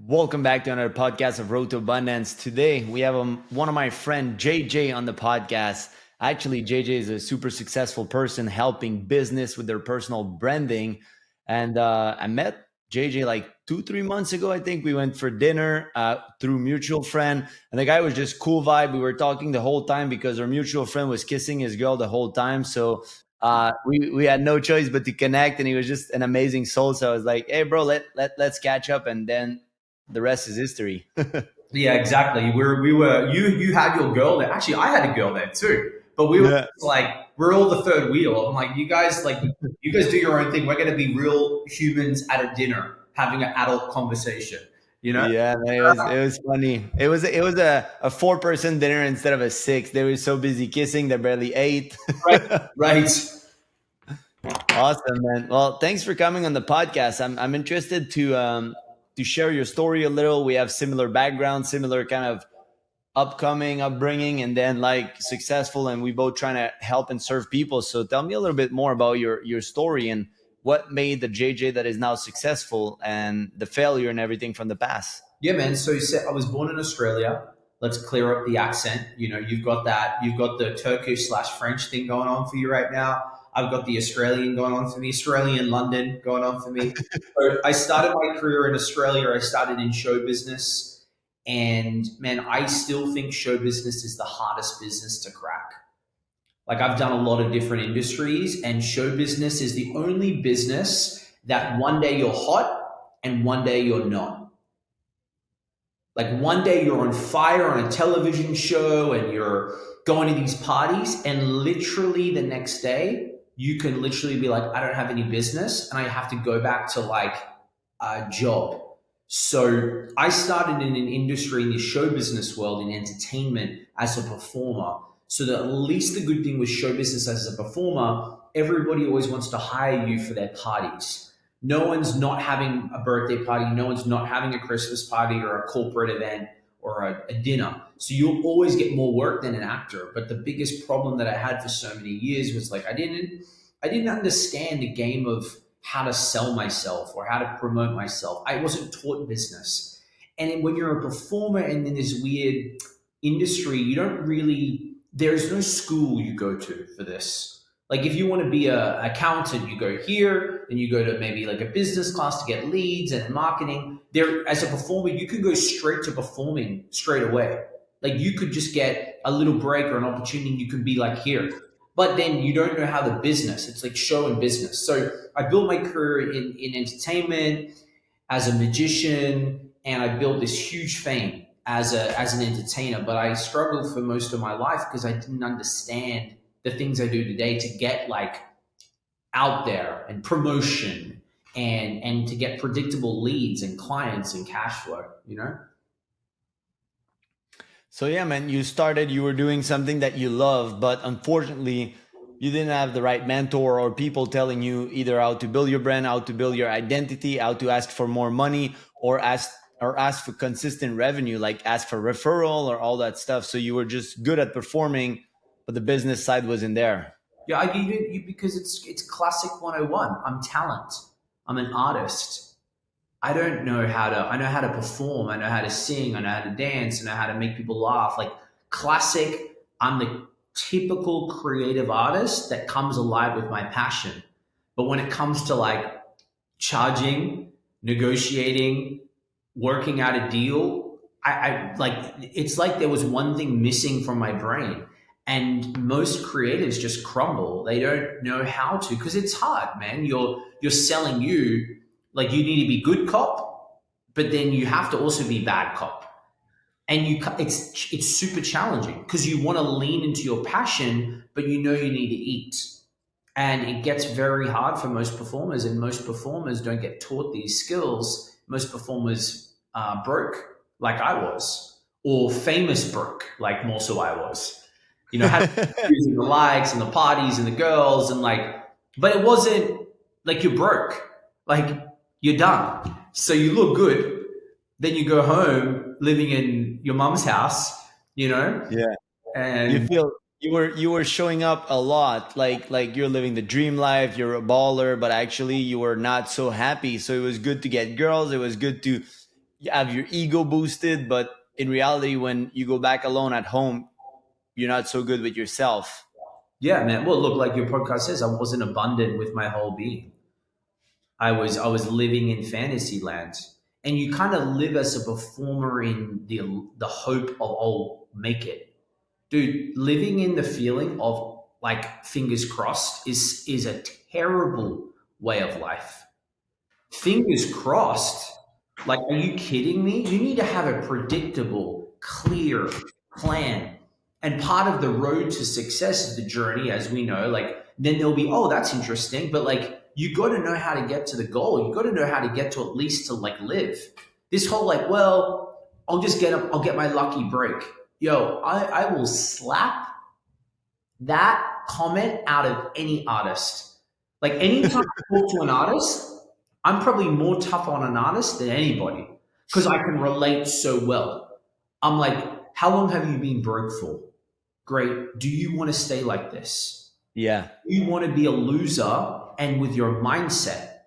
Welcome back to another podcast of Road to Abundance. Today we have one of my friend JayJay on the podcast. Actually, JayJay is a super successful person helping business with their personal branding. And I met JayJay like 2-3 months ago. I think we went for dinner through mutual friend, and the guy was just cool vibe. We were talking the whole time because our mutual friend was kissing his girl the whole time. So we had no choice but to connect, and he was just an amazing soul. So I was like, "Hey, bro, let's catch up," and then the rest is history. Yeah, exactly. We were you had your girl there. Actually, I had a girl there too. But we were Yeah. like we're all the third wheel. I'm like you guys do your own thing. We're gonna be real humans at a dinner having an adult conversation. You know? Yeah, man, it was funny. It was a 4-person dinner instead of a six. They were so busy kissing they barely ate. Right. Right. Awesome, man. Well, thanks for coming on the podcast. I'm interested to share your story a little. We have similar backgrounds, similar kind of upcoming upbringing, and then like successful, and we both trying to help and serve people. So tell me a little bit more about your story and what made the JJ that is now successful and the failure and everything from the past. Yeah, man. So you said I was born in Australia. Let's clear up the accent. You know, you've got the Turkish slash French thing going on for you right now. I've got the Australian going on for me, Australian London going on for me. So I started my career in Australia. I started in show business. And man, I still think show business is the hardest business to crack. Like I've done a lot of different industries, and show business is the only business that one day you're hot and one day you're not. Like one day you're on fire on a television show and you're going to these parties, and literally the next day you can literally be like, I don't have any business and I have to go back to like a job. So I started in an industry in the show business world in entertainment as a performer. So that at least the good thing with show business as a performer, everybody always wants to hire you for their parties. No one's not having a birthday party. No one's not having a Christmas party or a corporate event or a dinner. So you'll always get more work than an actor. But the biggest problem that I had for so many years was like I didn't understand the game of how to sell myself or how to promote myself. I wasn't taught business. And when you're a performer and in this weird industry, you don't really, there's no school you go to for this. Like if you want to be an accountant, you go here, then you go to maybe like a business class to get leads and marketing. There, as a performer, you could go straight to performing straight away. Like you could just get a little break or an opportunity. You could be like here, but then you don't know how the business. It's like show and business. So I built my career in entertainment as a magician, and I built this huge fame as an entertainer. But I struggled for most of my life because I didn't understand the things I do today to get like out there and promotion and to get predictable leads and clients and cash flow, you know? So yeah, man, you were doing something that you love, but unfortunately, you didn't have the right mentor or people telling you either how to build your brand, how to build your identity, how to ask for more money, or ask for consistent revenue, like ask for referral or all that stuff. So you were just good at performing, but the business side wasn't there. Yeah, I give it because it's classic 101. I'm talent. I'm an artist. I don't know how to, I know how to perform. I know how to sing. I know how to dance. I know how to make people laugh. Like classic, I'm the typical creative artist that comes alive with my passion. But when it comes to like charging, negotiating, working out a deal, I like, it's like there was one thing missing from my brain. And most creatives just crumble. They don't know how to, because it's hard, man. You're selling you, like you need to be good cop, but then you have to also be bad cop. And it's super challenging because you want to lean into your passion, but you know you need to eat. And it gets very hard for most performers, and most performers don't get taught these skills. Most performers broke, like I was, or famous broke, like more so I was. You know, had using the likes and the parties and the girls and like, but it wasn't like you're broke, like you're done. So you look good, then you go home living in your mom's house, you know, Yeah. You and feel you were showing up a lot, like you're living the dream life, you're a baller, but actually you were not so happy. So it was good to get girls, it was good to you have your ego boosted, but in reality, when you go back alone at home, you're not so good with yourself. Yeah, man. Well, look, like your podcast says, I wasn't abundant with my whole being. I was living in fantasy land. And you kind of live as a performer in the hope of, oh, make it. Dude, living in the feeling of like fingers crossed is a terrible way of life. Fingers crossed. Like, are you kidding me? You need to have a predictable, clear plan. And part of the road to success is the journey, as we know. Like, then there'll be, oh, that's interesting. But like, you got to know how to get to the goal. You got to know how to get to at least to like live. This whole like, well, I'll get my lucky break. Yo, I will slap that comment out of any artist. Like anytime I talk to an artist, I'm probably more tough on an artist than anybody because I can relate so well. I'm like, how long have you been broke for? Great. Do you want to stay like this? Yeah. Do you want to be a loser? And with your mindset,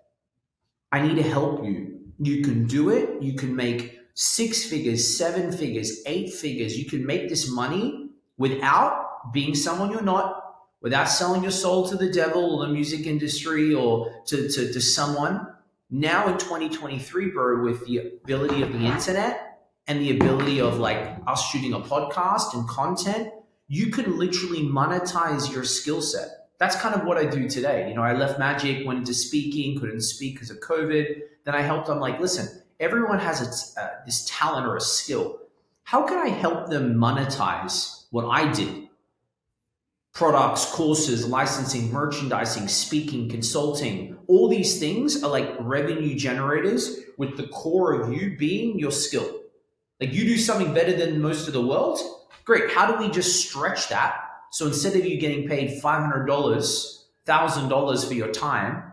I need to help you. You can do it. You can make six figures, seven figures, eight figures. You can make this money without being someone you're not, without selling your soul to the devil or the music industry or to someone. Now in 2023, bro, with the ability of the internet and the ability of like us shooting a podcast and content, you can literally monetize your skill set. That's kind of what I do today. You know, I left magic, went into speaking, couldn't speak because of COVID. Then I helped them like, listen, everyone has this talent or a skill. How can I help them monetize what I did? Products, courses, licensing, merchandising, speaking, consulting, all these things are like revenue generators with the core of you being your skill. Like you do something better than most of the world. Great. How do we just stretch that? So instead of you getting paid $500, $1,000 for your time,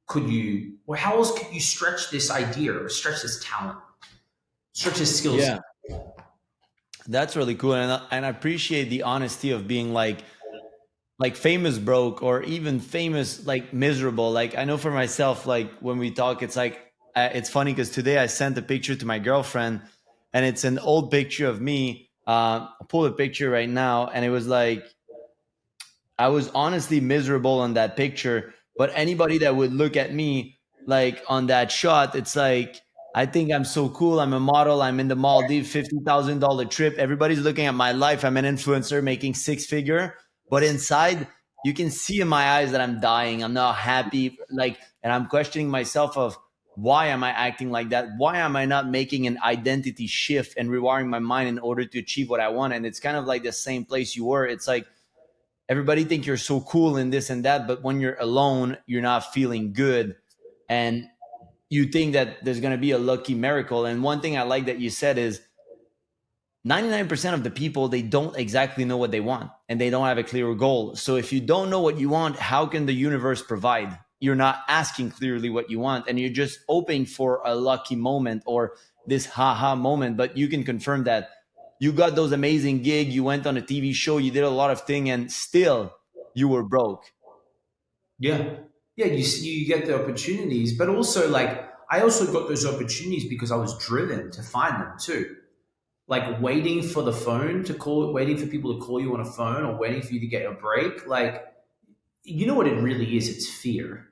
could you, or how else could you stretch this idea or stretch this talent, stretch this skills? Yeah. That's really cool. And I appreciate the honesty of being like famous broke or even famous like miserable. Like I know for myself, like when we talk, it's like it's funny because today I sent a picture to my girlfriend and it's an old picture of me. I'll pull a picture right now, and it was like I was honestly miserable on that picture. But anybody that would look at me like on that shot, it's like I think I'm so cool. I'm a model. I'm in the Maldives, $50,000 trip. Everybody's looking at my life. I'm an influencer making six figure, but inside you can see in my eyes that I'm dying. I'm not happy. Like, and I'm questioning myself of why am I acting like that? Why am I not making an identity shift and rewiring my mind in order to achieve what I want? And it's kind of like the same place you were. It's like everybody think you're so cool in this and that, but when you're alone, you're not feeling good. And you think that there's going to be a lucky miracle. And one thing I like that you said is 99% of the people, they don't exactly know what they want and they don't have a clear goal. So if you don't know what you want, how can the universe provide? You're not asking clearly what you want and you're just hoping for a lucky moment or this haha moment. But you can confirm that you got those amazing gigs, you went on a TV show, you did a lot of things, and still you were broke. Yeah. Yeah. You get the opportunities, but also like, I also got those opportunities because I was driven to find them too. Like waiting for the phone to call, waiting for people to call you on a phone or waiting for you to get a break. Like, you know what it really is? It's fear.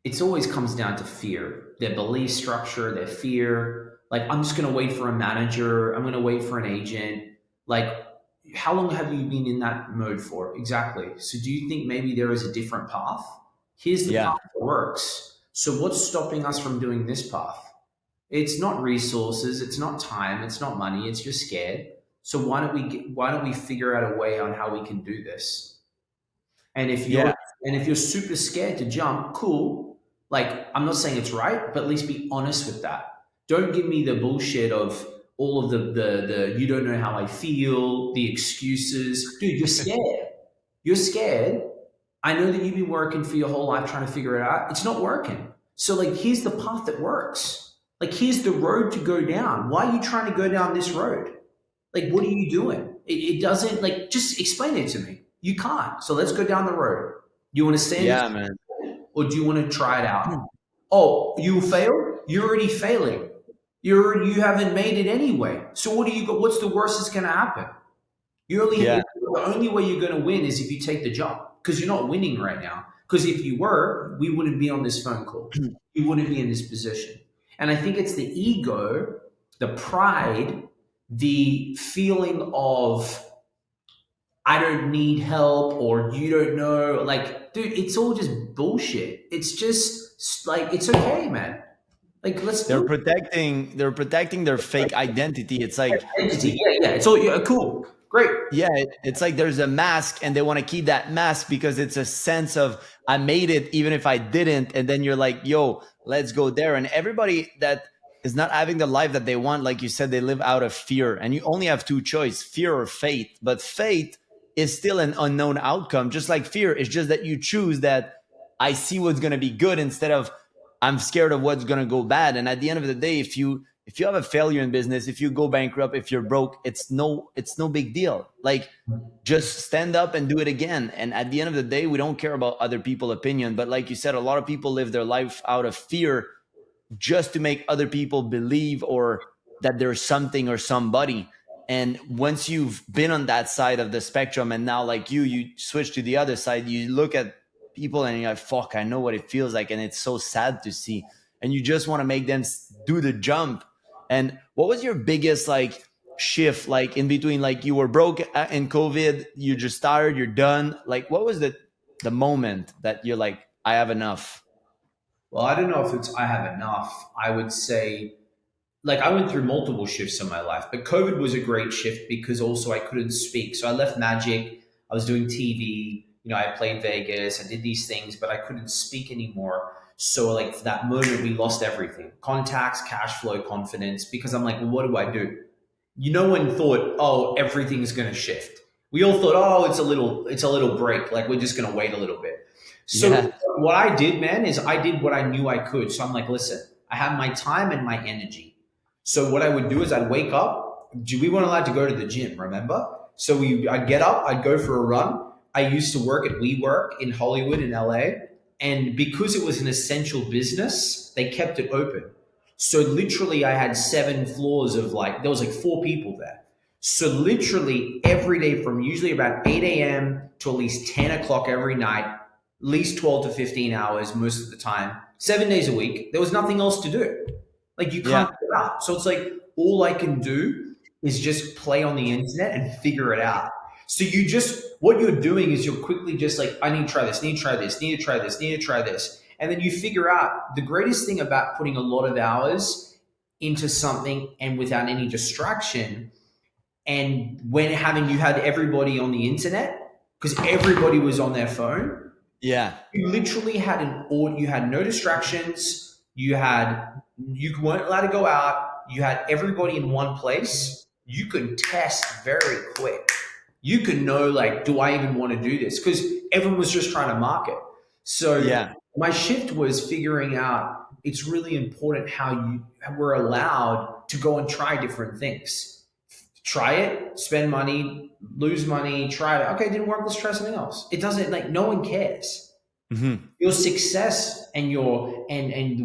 It's always comes down to fear, their belief structure, their fear. Like, I'm just going to wait for a manager. I'm going to wait for an agent. Like, how long have you been in that mode for? Exactly. So, do you think maybe there is a different path? Here's the Yeah. path that works. So, what's stopping us from doing this path? It's not resources, it's not time, it's not money, it's you're scared. So why don't we figure out a way on how we can do this? And if Yeah. you're super scared to jump, cool. Like I'm not saying it's right, but at least be honest with that. Don't give me the bullshit of all of the you don't know how I feel, the excuses. Dude, you're scared. You're scared. I know that you've been working for your whole life trying to figure it out. It's not working. So like here's the path that works. Like here's the road to go down. Why are you trying to go down this road? Like what are you doing? It doesn't like just explain it to me. You can't. So let's go down the road. You want to stay in this Yeah, man. or do you want to try it out? Oh, you failed? You're already failing. You haven't made it anyway. So what do you go? What's the worst that's going to happen? Yeah. The only way you're going to win is if you take the jump because you're not winning right now. Because if you were, we wouldn't be on this phone call. You wouldn't be in this position. And I think it's the ego, the pride, the feeling of I don't need help or you don't know. Like, dude, it's all just bullshit. It's just like it's okay, man. Like, let's do They're protecting their fake identity. It's like, identity. Yeah, yeah. It's all yeah, cool, great. yeah, it's like there's a mask and they want to keep that mask because it's a sense of I made it even if I didn't. And then you're like, yo, let's go there. And everybody that is not having the life that they want, like you said, they live out of fear. And you only have two choices, fear or faith. But faith is still an unknown outcome, just like fear. It's just that you choose that I see what's going to be good instead of I'm scared of what's going to go bad. And at the end of the day, if you have a failure in business, if you go bankrupt, if you're broke, it's no big deal. Like just stand up and do it again. And at the end of the day, we don't care about other people's opinion. But like you said, a lot of people live their life out of fear just to make other people believe or that there's something or somebody. And once you've been on that side of the spectrum and now like you switch to the other side, you look at people and you're like, fuck, I know what it feels like. And it's so sad to see. And you just want to make them do the jump. And what was your biggest like shift, like in between, like you were broke in COVID, you just started, you're done. Like what was the moment that you're like, I have enough? Well, I don't know if it's I have enough. I would say like I went through multiple shifts in my life, but COVID was a great shift because also I couldn't speak. So I left Magic. I was doing TV. I played Vegas. I did these things, but I couldn't speak anymore. So like for that moment, we lost everything: contacts, cash flow, confidence. Because I'm like, well, what do I do? No one thought, oh, everything's going to shift. We all thought, oh, it's a little break. Like we're just going to wait a little bit. So Yeah. what I did, man, is I did what I knew I could. So I'm like, listen, I have my time and my energy. So what I would do is I'd wake up. We weren't allowed to go to the gym, remember? So I'd get up, I'd go for a run. I used to work at WeWork in Hollywood in LA. And because it was an essential business, they kept it open. So literally I had 7 floors of there was like 4 people there. So literally every day from usually about 8 a.m. to at least 10 o'clock every night, at least 12 to 15 hours most of the time, 7 days a week, there was nothing else to do. Like you Yeah. can't get out. So it's like all I can do is just play on the internet and figure it out. So what you're doing is you're quickly just like, I need to try this, need to try this, need to try this, need to try this. And then you figure out the greatest thing about putting a lot of hours into something and without any distraction. And when you had everybody on the internet, because everybody was on their phone, Yeah. you literally had you had no distractions. You weren't allowed to go out. You had everybody in one place. You could test very quick. You could know like, do I even want to do this? Because everyone was just trying to market. So Yeah. my shift was figuring out it's really important how we're allowed to go and try different things. Try it, spend money, lose money, try it. Okay, it didn't work. Let's try something else. It doesn't like no one cares Hmm. your success and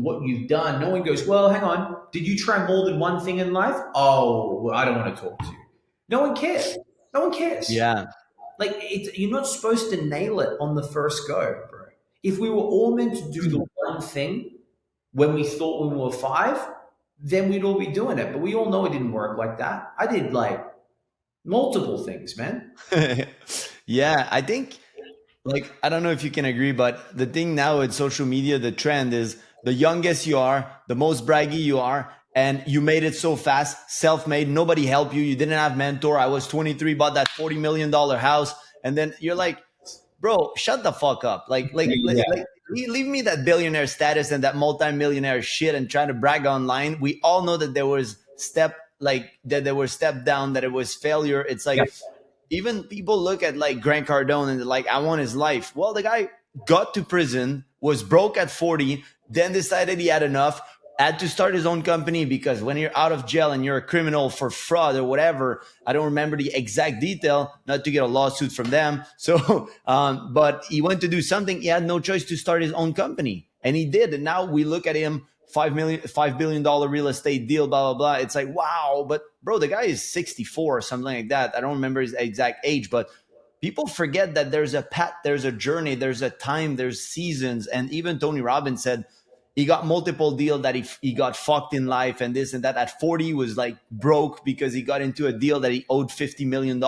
what you've done. No one goes, well, hang on, did you try more than one thing in life? Oh, well, I don't want to talk to you. No one cares. No one cares. Yeah. Like you're not supposed to nail it on the first go, bro. If we were all meant to do the one thing when we thought when we were 5, then we'd all be doing it. But we all know it didn't work like that. I did like multiple things, man. Yeah. I think, like, I don't know if you can agree, but the thing now with social media, the trend is the youngest you are, the most braggy you are, and you made it so fast, self-made, nobody helped you, you didn't have mentor. I was 23, bought that $40 million house, and then you're like, bro, shut the fuck up. Yeah. Leave me that billionaire status and that multimillionaire shit and try to brag online. We all know that there was there were step down, that it was failure. It's Yeah. like even people look at like Grant Cardone and they're like, I want his life. Well, the guy got to prison, was broke at 40, then decided he had enough, had to start his own company because when you're out of jail and you're a criminal for fraud or whatever, I don't remember the exact detail, not to get a lawsuit from them. So, but he went to do something. He had no choice to start his own company. And he did. And now we look at him $5 billion real estate deal, blah blah blah. It's like, wow, but bro, the guy is 64 or something like that. I don't remember his exact age, but people forget that there's a path, there's a journey, there's a time, there's seasons. And even Tony Robbins said he got multiple deals that he got fucked in life and this and that. At 40, he was like broke because he got into a deal that he owed $50 million,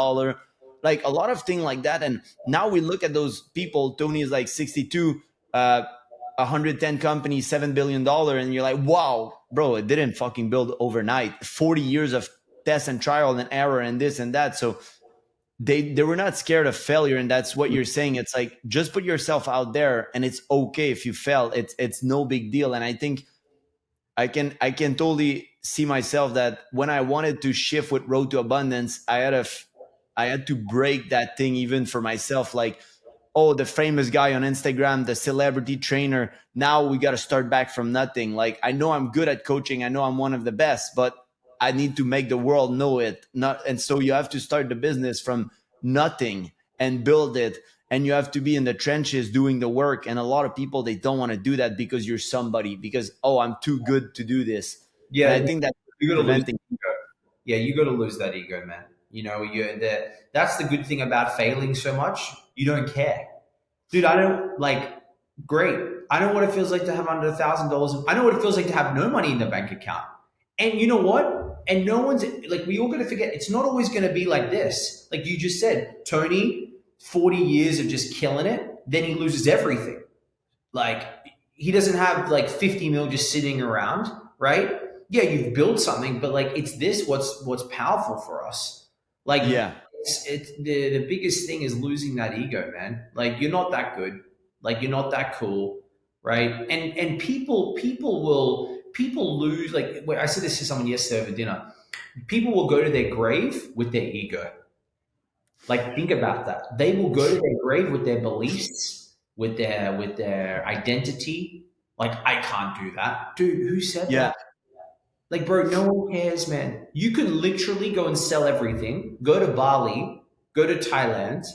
like a lot of things like that. And now we look at those people. Tony is like 62, 110 companies, $7 billion, and you're like, wow, bro, it didn't fucking build overnight. 40 years of test and trial and error and this and that. So they were not scared of failure, and that's what you're saying. It's like, just put yourself out there, and it's okay if you fail. It's no big deal. And I think I can totally see myself that when I wanted to shift with Road to Abundance, I had to break that thing even for myself. Like, oh, the famous guy on Instagram, the celebrity trainer. Now we got to start back from nothing. Like, I know I'm good at coaching. I know I'm one of the best, but I need to make the world know it. Not, and so you have to start the business from nothing and build it. And you have to be in the trenches doing the work. And a lot of people, they don't want to do that because you're somebody, because, oh, I'm too good to do this. And Yeah, I think that's you got to lose preventing. ego. Yeah, you got to lose that ego, man. You know, that's the good thing about failing so much. You don't care, dude. I don't like. Great. I know what it feels like to have under $1,000. I know what it feels like to have no money in the bank account. And you know what? And no one's like, we all got to forget, it's not always going to be like this. Like you just said, Tony, 40 years of just killing it, then he loses everything. Like, he doesn't have like 50 mil just sitting around, right? Yeah, you've built something, but like, it's this what's powerful for us. Like, Yeah. it's the biggest thing is losing that ego, man. Like, you're not that good. Like, you're not that cool, right? And people lose. Like, I said this to someone yesterday over dinner. People will go to their grave with their ego. Like, think about that. They will go to their grave with their beliefs, with their identity. Like, I can't do that, dude. Who said Yeah. that? Like, bro, no one cares, man. You can literally go and sell everything. Go to Bali. Go to Thailand.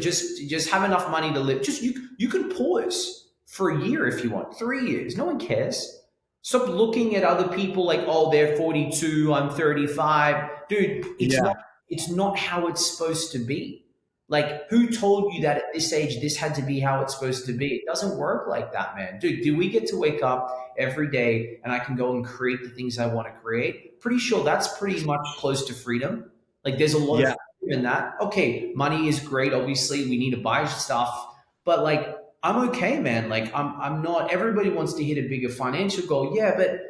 Just have enough money to live. Just you can pause for a year if you want. 3 years. No one cares. Stop looking at other people like, oh, they're 42, I'm 35. Dude, Yeah. it's not how it's supposed to be. Like, who told you that at this age this had to be how it's supposed to be? It doesn't work like that, man. Dude, do we get to wake up every day and I can go and create the things I want to create? Pretty sure that's pretty much close to freedom. Like, there's a lot of Yeah. freedom in that. Okay, money is great. Obviously, we need to buy stuff, but like, I'm okay, man. Like, I'm not. Everybody wants to hit a bigger financial goal, yeah, but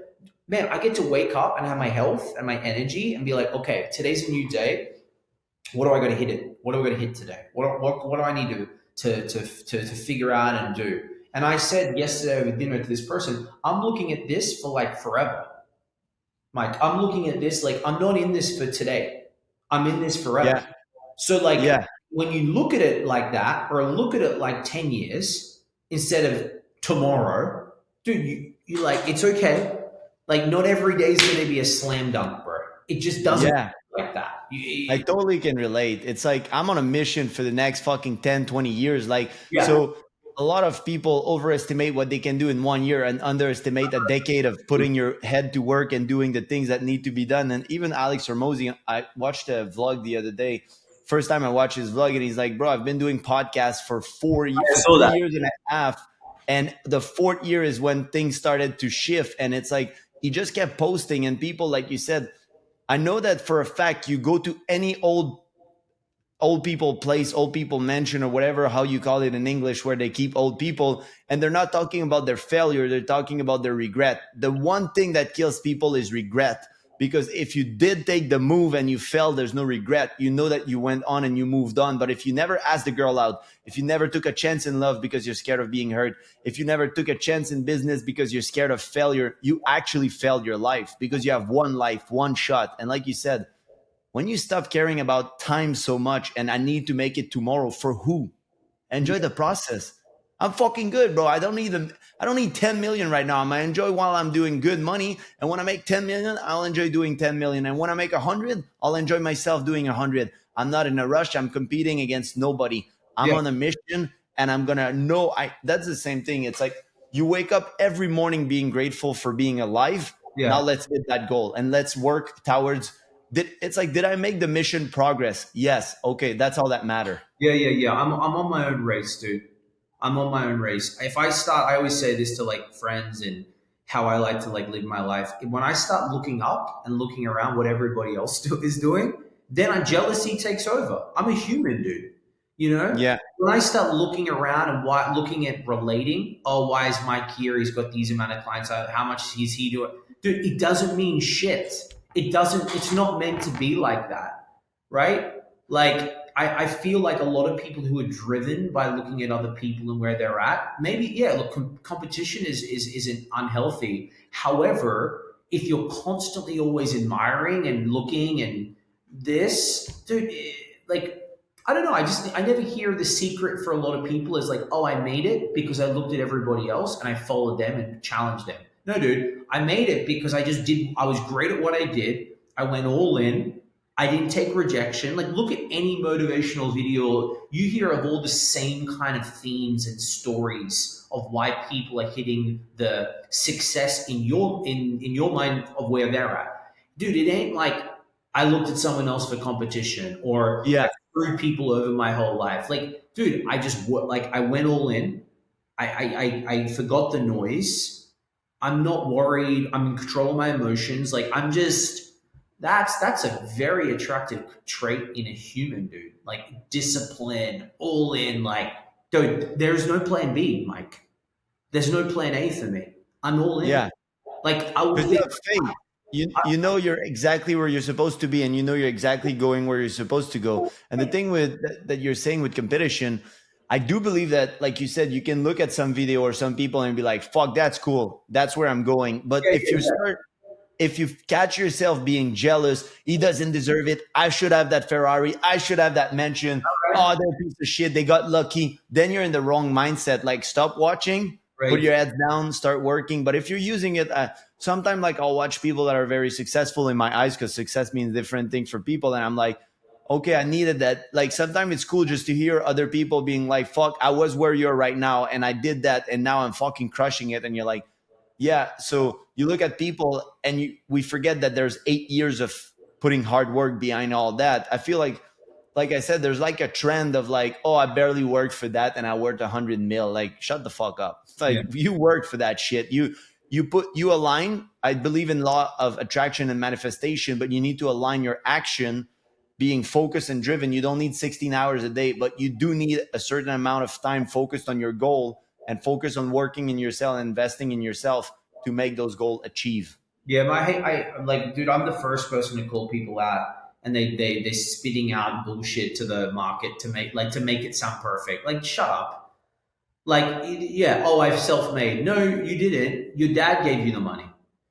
man, I get to wake up and have my health and my energy and be like, okay, today's a new day. What do I got to hit it? What do I got to hit today? What do I need to figure out and do? And I said yesterday over dinner to this person, I'm looking at this for like forever. Mike, I'm looking at this like, I'm not in this for today. I'm in this forever. Yeah. So like, Yeah. when you look at it like that, or look at it like 10 years instead of tomorrow, dude, you like, it's okay. Like, not every day is going to be a slam dunk, bro. It just doesn't Yeah. work like that. I totally can relate. It's like I'm on a mission for the next fucking 10, 20 years. Like, Yeah. so a lot of people overestimate what they can do in 1 year and underestimate a decade of putting your head to work and doing the things that need to be done. And even Alex Hormozy, I watched a vlog the other day. First time I watched his vlog, and he's like, bro, I've been doing podcasts for I for saw three that. years and a half. And the fourth year is when things started to shift. And it's like he just kept posting, and people, like you said, I know that for a fact. You go to any old people place, old people mansion, or whatever, how you call it in English, where they keep old people, and they're not talking about their failure, they're talking about their regret. The one thing that kills people is regret, because if you did take the move and you failed, there's no regret. You know that you went on and you moved on. But if you never asked the girl out, if you never took a chance in love because you're scared of being hurt, if you never took a chance in business because you're scared of failure, you actually failed your life, because you have one life, one shot. And like you said, when you stop caring about time so much and I need to make it tomorrow, for who? Enjoy the process. I'm fucking good, bro. I don't need 10 million right now. I'm gonna enjoy while I'm doing good money. And when I make 10 million, I'll enjoy doing 10 million. And when I make 100, I'll enjoy myself doing 100. I'm not in a rush. I'm competing against nobody. I'm Yeah. on a mission, and I'm gonna know. I That's the same thing. It's like you wake up every morning being grateful for being alive. Now Yeah. let's hit that goal and let's work towards. Did I make the mission progress? Yes. Okay, that's all that matter. Yeah. I'm on my own race, dude. I'm on my own race. If I start, I always say this to like friends and how I like to like live my life. When I start looking up and looking around what everybody else is doing, then jealousy takes over. I'm a human, dude. You know, Yeah. when I start looking around and looking at relating, oh, why is Mike here? He's got these amount of clients. How much is he doing? Dude, it doesn't mean shit. It doesn't. It's not meant to be like that, right? Like I feel like a lot of people who are driven by looking at other people and where they're at, maybe, yeah, look, competition isn't unhealthy. However, if you're constantly always admiring and looking and this, dude, like, I don't know. I never hear the secret for a lot of people is like, oh, I made it because I looked at everybody else and I followed them and challenged them. No, dude, I made it because I was great at what I did. I went all in. I didn't take rejection. Like, look at any motivational video. You hear of all the same kind of themes and stories of why people are hitting the success in your mind of where they're at. Dude, it ain't like I looked at someone else for competition or I Yeah. screwed people over my whole life. Like, dude, I went all in. I forgot the noise. I'm not worried. I'm in control of my emotions. Like, I'm just that's a very attractive trait in a human, dude. Like, discipline, all in. Like, dude, there's no plan B, Mike. There's no plan A for me. I'm all in. Yeah. Like, I will Because you think. have faith. You know you're exactly where you're supposed to be, and you know you're exactly going where you're supposed to go. And the thing with that you're saying with competition, I do believe that, like you said, you can look at some video or some people and be like, "Fuck, that's cool. That's where I'm going." But if you catch yourself being jealous, he doesn't deserve it. I should have that Ferrari. I should have that mansion. Oh, they're a piece of shit. They got lucky. Then you're in the wrong mindset. Like, stop watching, put Right. your head down, start working. But if you're using it, sometimes like I'll watch people that are very successful in my eyes because success means different things for people. And I'm like, okay, I needed that. Like sometimes it's cool just to hear other people being like, fuck, I was where you're right now. And I did that. And now I'm fucking crushing it. And you're like, yeah. So you look at people and we forget that there's 8 years of putting hard work behind all that. I feel like I said, there's like a trend of like, oh, I barely worked for that and I worked 100 mil. Like, shut the fuck up. It's like Yeah. you worked for that shit. You align. I believe in law of attraction and manifestation, but you need to align your action being focused and driven. You don't need 16 hours a day, but you do need a certain amount of time focused on your goal and focus on working in yourself and investing in yourself to make those goals achieve. Yeah, I like, dude, I'm the first person to call people out, and they're spitting out bullshit to the market to make it sound perfect. Like, shut up. Like, yeah, oh, I've self-made. No, you didn't. Your dad gave you the money.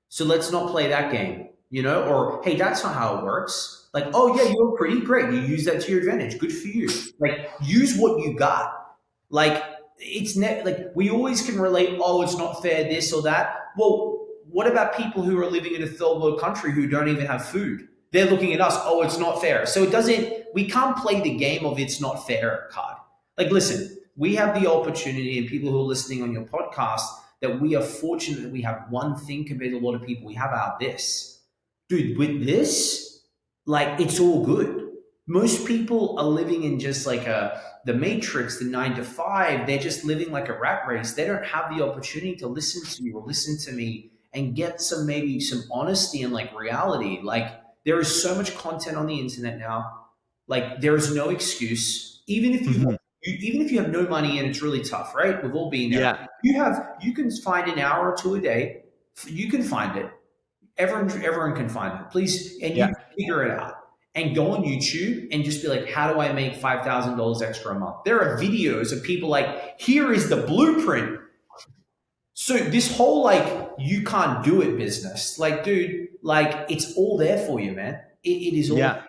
So let's not play that game, Or, hey, that's not how it works. Like, oh yeah, you're pretty great. You use that to your advantage. Good for you. Like, use what you got. Like, like, we always can relate, oh, it's not fair, this or that. Well, what about people who are living in a third world country who don't even have food? They're looking at us, oh, it's not fair. So we can't play the game of it's not fair card. Like, listen, we have the opportunity, and people who are listening on your podcast, that we are fortunate that we have one thing compared to a lot of people. We have our this. Dude, with this, like, it's all good. Most people are living in just like the matrix, the 9 to 5. They're just living like a rat race. They don't have the opportunity to listen to you or listen to me and get maybe some honesty and like reality. Like, there is so much content on the internet now. Like, there is no excuse. Even if you have no money and it's really tough, right? We've all been there. Yeah. You can find an hour or two a day. You can find it. Everyone can find it. Please, and you Yeah. can figure it out. And go on YouTube and just be like, how do I make $5,000 extra a month? There are videos of people like, here is the blueprint. So this whole like, you can't do it business, like, dude, like, it's all there for you, man. It is all Yeah.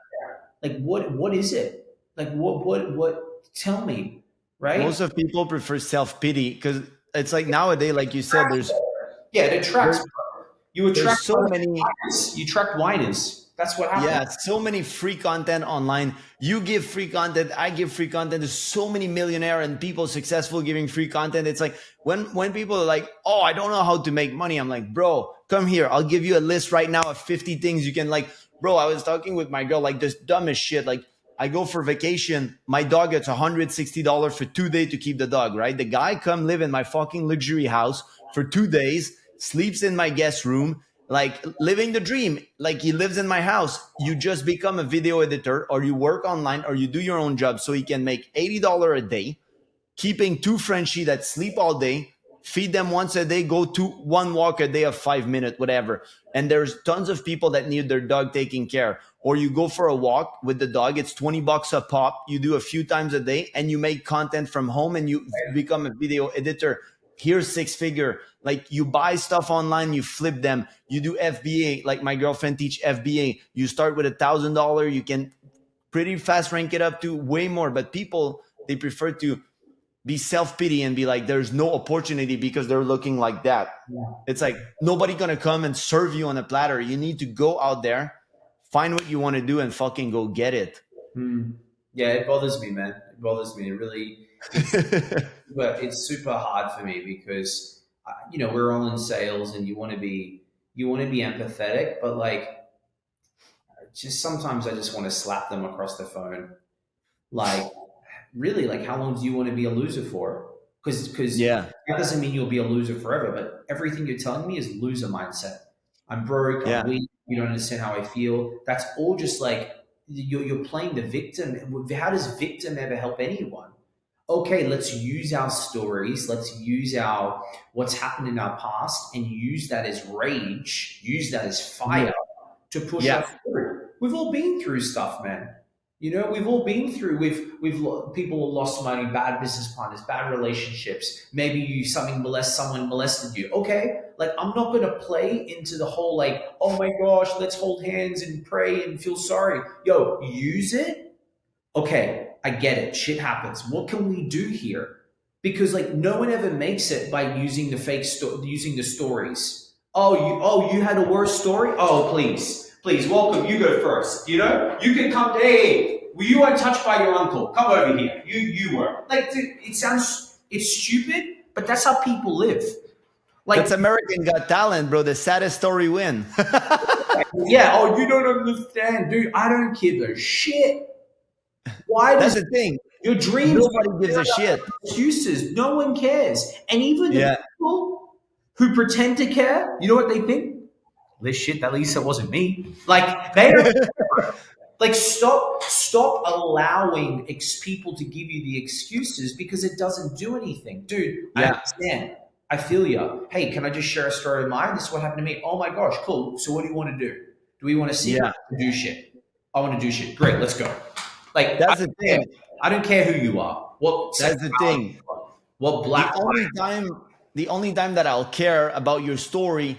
there. Like, what is it? Like, what, tell me, right? Most of people prefer self-pity because it's like nowadays, like you said, Yeah, it attracts. there's You attract so many. whiners. You attract whiners. That's what happens. Yeah, so many free content online. You give free content, I give free content. There's so many millionaire and people successful giving free content. It's like when people are like, "Oh, I don't know how to make money." I'm like, "Bro, come here. I'll give you a list right now of 50 things you can like." Bro, I was talking with my girl like this dumbest shit. Like I go for vacation, my dog gets $160 for 2 days to keep the dog, right? The guy come live in my fucking luxury house for 2 days, sleeps in my guest room, like living the dream. Like he lives in my house. You just become a video editor or you work online or you do your own job so he can make $80 a day, keeping two Frenchie that sleep all day, feed them once a day, go to one walk a day of 5 minutes, whatever. And there's tons of people that need their dog taken care. Or you go for a walk with the dog, it's $20 a pop. You do a few times a day and you make content from home and you become a video editor. Here's six figure. Like you buy stuff online, you flip them. You do FBA, like my girlfriend teach FBA. You start with $1,000, you can pretty fast rank it up to way more. But people, they prefer to be self-pity and be like there's no opportunity because they're looking like that. Yeah. It's like nobody gonna come and serve you on a platter. You need to go out there, find what you want to do and fucking go get it. Hmm. Yeah, it bothers me, man. It bothers me. It really, but it's super hard for me because we're all in sales, and you want to be empathetic, but like just sometimes I just want to slap them across the phone. Like, really, like how long do you want to be a loser for? Because Yeah, that doesn't mean you'll be a loser forever. But everything you're telling me is loser mindset. I'm broke. I'm yeah, weak. You don't understand how I feel. That's all just like you're playing the victim. How does victim ever help anyone? Okay, let's use our stories. Let's use our what's happened in our past and use that as rage. Use that as fire to push yeah, us through. We've all been through stuff, man. We've all been through. People lost money, bad business partners, bad relationships. Maybe someone molested you. Okay, like I'm not gonna play into the whole like, oh my gosh, let's hold hands and pray and feel sorry. Yo, use it. Okay, I get it. Shit happens. What can we do here? Because like no one ever makes it by using using the stories. Oh, you had a worse story. Oh, please, welcome. You go first. You can come. Hey, you weren't touched by your uncle. Come over here. You were. Like it's stupid, but that's how people live. that's Like, American Got Talent, bro. The saddest story win. yeah. Oh, you don't understand, dude. I don't give a shit. Why That's does the thing, your dreams nobody gives a shit. excuses? No one cares. And even the Yeah, people who pretend to care, you know what they think? This shit, at least it wasn't me. Like they don't like stop allowing people to give you the excuses because it doesn't do anything. Dude, I yeah, understand. I feel you. Hey, can I just share a story of mine? This is what happened to me. Oh my gosh, cool. So what do you want to do? Do we want to secret yeah. or do shit? I want to do shit. Great, let's go. Like, I That's the don't care. thing. I don't care who you are, what That's the sexuality thing. you are, what the black only time the only time that I'll care about your story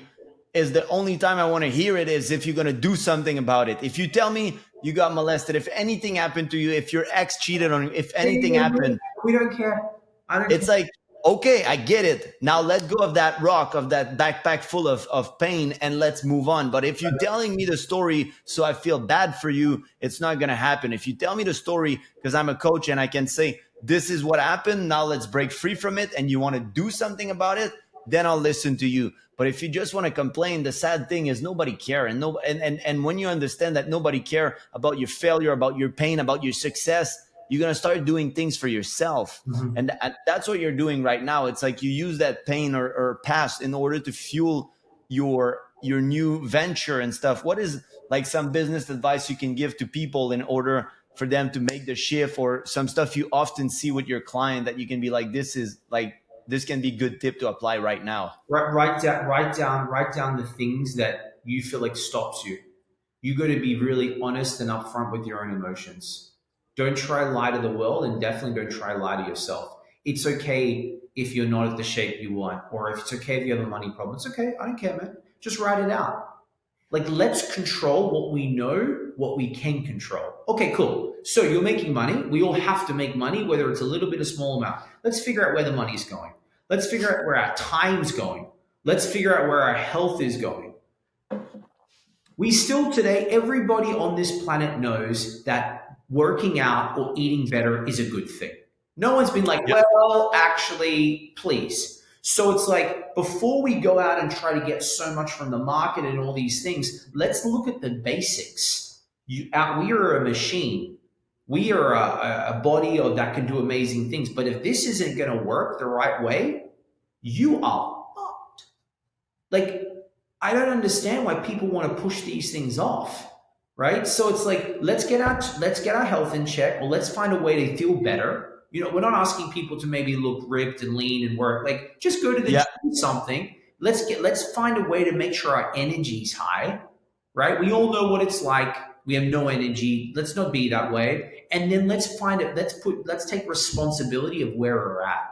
is the only time I want to hear it is if you're going to do something about it. If you tell me you got molested, if anything happened to you, if your ex cheated on you, if anything happened, we don't care. I don't care. it's like, okay, I get it. Now let go of that rock, of that backpack full of pain, and let's move on. But if you're telling me the story so I feel bad for you, it's not going to happen. If you tell me the story because I'm a coach and I can say, this is what happened, now let's break free from it, and you want to do something about it, then I'll listen to you. But if you just want to complain, the sad thing is nobody care. And when you understand that nobody care about your failure, about your pain, about your success, you're going to start doing things for yourself. Mhm. And that's what you're doing right now. It's like you use that pain or past in order to fuel your new venture and stuff. What is like some business advice you can give to people in order for them to make the shift, or some stuff you often see with your client that you can be like, this can be good tip to apply right now? Write down the things that you feel like stops you. You got to be really honest and upfront with your own emotions. Don't try lie to the world, and definitely don't try lie to yourself. It's okay if you're not at the shape you want, or if it's okay if you have a money problem. It's okay. I don't care, man. Just write it out. Like, let's control what we know, what we can control. Okay, cool. So you're making money. We all have to make money, whether it's a little bit, a small amount. Let's figure out where the money's going. Let's figure out where our time's going. Let's figure out where our health is going. We still today, everybody on this planet knows that working out or eating better is a good thing. No one's been like, Yeah. well, actually, please. So it's like before we go out and try to get so much from the market and all these things, let's look at the basics. We are a machine. We are a body that can do amazing things. But if this isn't going to work the right way, you are fucked. Like, I don't understand why people want to push these things off, right? So it's like let's get our health in check, or let's find a way to feel better. You know, we're not asking people to maybe look ripped and lean and work. Like, just go to the Yeah. gym or something. Let's find a way to make sure our energy's high, right? We all know what it's like. We have no energy. Let's not be that way. And then let's find it. Let's take responsibility of where we're at.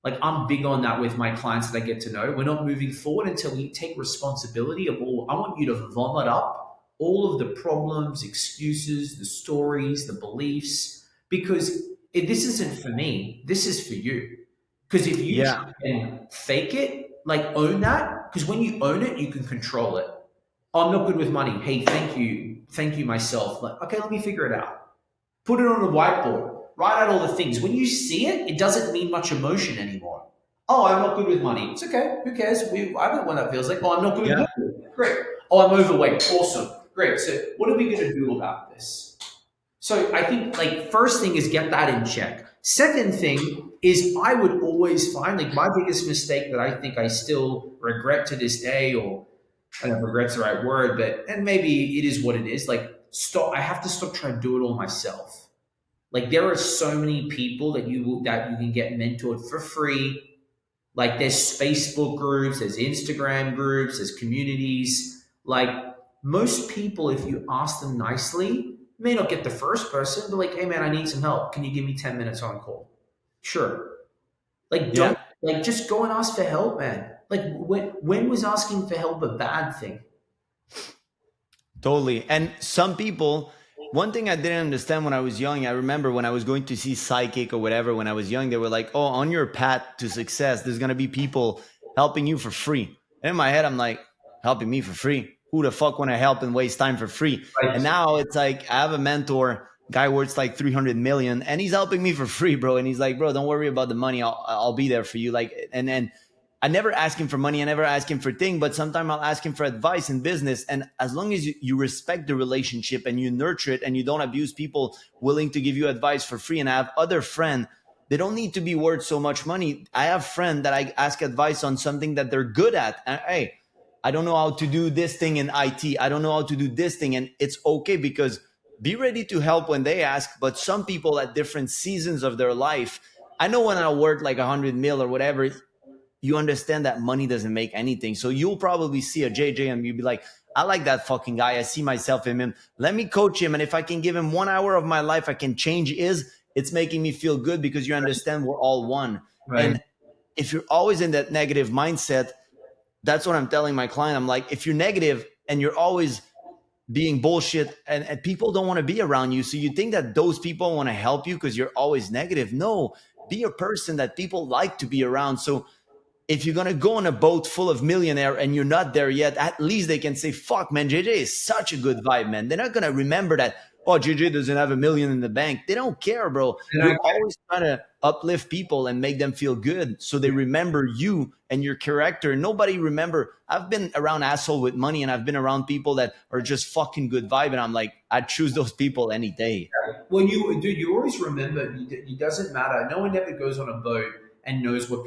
Like, I'm big on that with my clients that I get to know. We're not moving forward until we take responsibility of all. I want you to vomit up all of the problems, excuses, the stories, the beliefs, because if this isn't for me, this is for you. Because if you Yeah. try and fake it, like, own that, because when you own it, you can control it. Oh, I'm not good with money. Hey, thank you myself. Like, okay, let me figure it out. Put it on a whiteboard. Write out all the things. When you see it, it doesn't mean much emotion anymore. Oh, I'm not good with money. It's okay. Who cares? I know what that feels like. Oh, I'm not good with Yeah. money. Great. Oh, I'm overweight. Awesome. Great. So what are we going to do about this? So I think, like, first thing is get that in check. Second thing is, I would always find, like, my biggest mistake that I think I still regret to this day, or I don't know if regret's the right word, but, and maybe it is what it is. Like, stop. I have to stop trying to do it all myself. Like, there are so many people that you can get mentored for free. Like, there's Facebook groups, there's Instagram groups, there's communities. Like, most people, if you ask them nicely, may not get the first person, but like, hey man, I need some help. Can you give me 10 minutes on a call? Sure. Like, Yeah. don't, like, just go and ask for help, man. Like, when was asking for help a bad thing? Totally. And some people, one thing I didn't understand when I was young, I remember when I was going to see psychic or whatever, when I was young, they were like, oh, on your path to success, there's going to be people helping you for free. And in my head, I'm like, helping me for free? Who the fuck want to help and waste time for free? And Right. now it's like, I have a mentor, guy worth like 300 million, and he's helping me for free, bro. And he's like, bro, don't worry about the money. I'll be there for you. Like, and I never ask him for money. I never ask him for things, but sometimes I'll ask him for advice in business. And as long as you respect the relationship and you nurture it and you don't abuse people willing to give you advice for free. And I have other friends, they don't need to be worth so much money. I have friends that I ask advice on something that they're good at. And, hey, I don't know how to do this thing in IT. I don't know how to do this thing. And it's okay, because be ready to help when they ask. But some people at different seasons of their life, I know when I work like 100 mil or whatever, you understand that money doesn't make anything. So you'll probably see a JJ and you'll be like, I like that fucking guy. I see myself in him. Let me coach him. And if I can give him 1 hour of my life, I can change it's making me feel good, because you understand we're all one. Right. And if you're always in that negative mindset, that's what I'm telling my client. I'm like, if you're negative and you're always being bullshit, and people don't want to be around you, so you think that those people want to help you because you're always negative. No, be a person that people like to be around. So if you're gonna go on a boat full of millionaire and you're not there yet, at least they can say, fuck man, JJ is such a good vibe, man. They're not gonna remember that, oh, JJ doesn't have a million in the bank. They don't care, bro. And I, You're always trying to uplift people and make them feel good, so they remember you and your character. Nobody remember. I've been around asshole with money, and I've been around people that are just fucking good vibe, and I'm like, I'd choose those people any day. well, you always remember, it doesn't matter. No one ever goes on a boat and knows what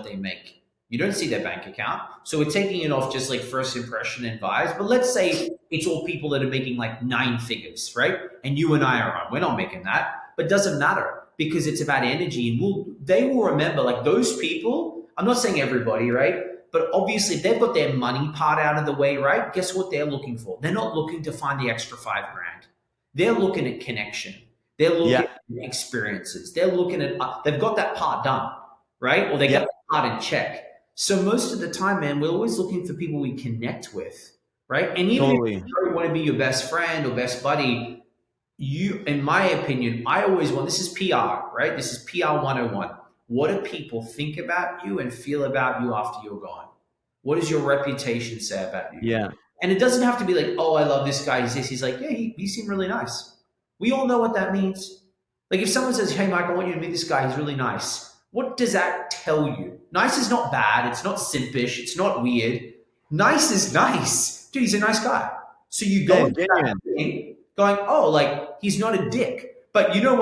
they make. You don't see their bank account. So we're taking it off just like first impression and vibes. But let's say it's all people that are making like 9 figures, right? And you and I are on. We're not making that. But it doesn't matter, because it's about energy. And they will remember, like, those people. I'm not saying everybody, right? But obviously, if they've got their money part out of the way, right? Guess what they're looking for? They're not looking to find the extra 5 grand. They're looking at connection. They're looking Yeah. at experiences. They're looking at, they've got that part done, right? Or they got Yeah. that part in check. So most of the time, man, we're always looking for people we connect with, right? And even if Totally. you don't want to be your best friend or best buddy, in my opinion, I always want, this is PR, right? This is PR 101. What do people think about you and feel about you after you're gone? What does your reputation say about you? Yeah. And it doesn't have to be like, oh, I love this guy. He's this. He's like, yeah, he seemed really nice. We all know what that means. Like if someone says, hey, Mike, I want you to meet this guy. He's really nice. What does that tell you? Nice is not bad. It's not simpish. It's not weird. Nice is nice. Dude, he's a nice guy. So you go Yeah, into that genuine. thing going, oh, like he's not a dick. But you know